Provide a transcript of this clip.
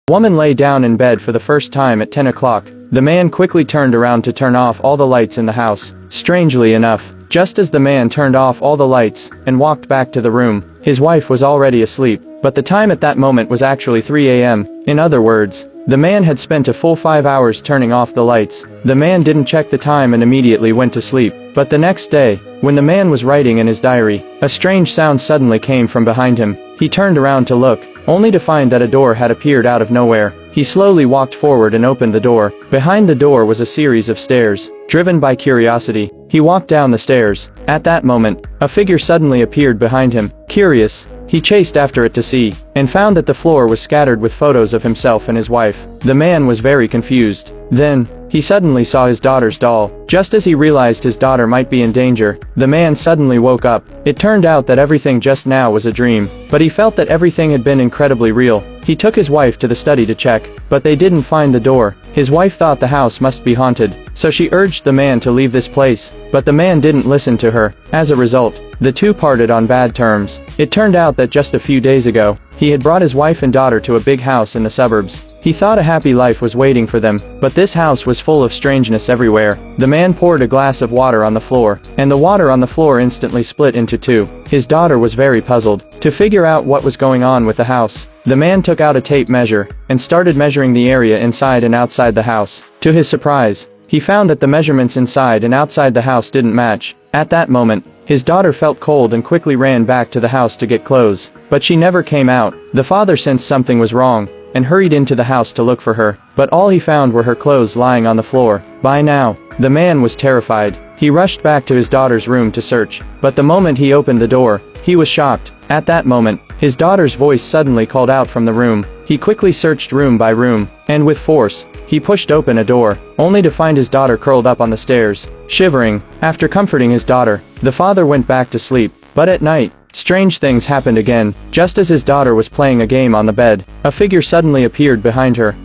The woman lay down in bed for the first time at 10 o'clock. The man quickly turned around to turn off all the lights in the house. Strangely enough, just as the man turned off all the lights and walked back to the room, his wife was already asleep. But the time at that moment was actually 3 a.m. In other words, the man had spent a full 5 hours turning off the lights. The man didn't check the time and immediately went to sleep. But the next day, when the man was writing in his diary, a strange sound suddenly came from behind him. He turned around to look, only to find that a door had appeared out of nowhere. He slowly walked forward and opened the door. Behind the door was a series of stairs. Driven by curiosity, he walked down the stairs. At that moment, a figure suddenly appeared behind him. Curious, he chased after it to see, and found that the floor was scattered with photos of himself and his wife. The man was very confused. Then, he suddenly saw his daughter's doll. Just as he realized his daughter might be in danger, the man suddenly woke up. It turned out that everything just now was a dream, but he felt that everything had been incredibly real. He took his wife to the study to check, but they didn't find the door. His wife thought the house must be haunted, so she urged the man to leave this place, but the man didn't listen to her. As a result, the two parted on bad terms. It turned out that just a few days ago, he had brought his wife and daughter to a big house in the suburbs. He thought a happy life was waiting for them, but this house was full of strangeness everywhere. The man poured a glass of water on the floor, and the water on the floor instantly split into two. His daughter was very puzzled to figure out what was going on with the house. The man took out a tape measure and started measuring the area inside and outside the house. To his surprise, he found that the measurements inside and outside the house didn't match. At that moment, his daughter felt cold and quickly ran back to the house to get clothes, but she never came out. The father sensed something was wrong and hurried into the house to look for her, but all he found were her clothes lying on the floor. By now, the man was terrified. He rushed back to his daughter's room to search, but the moment he opened the door, he was shocked. At that moment, his daughter's voice suddenly called out from the room. He quickly searched room by room, and with force, he pushed open a door, only to find his daughter curled up on the stairs, shivering. After comforting his daughter, the father went back to sleep. But at night, strange things happened again. Just as his daughter was playing a game on the bed, a figure suddenly appeared behind her.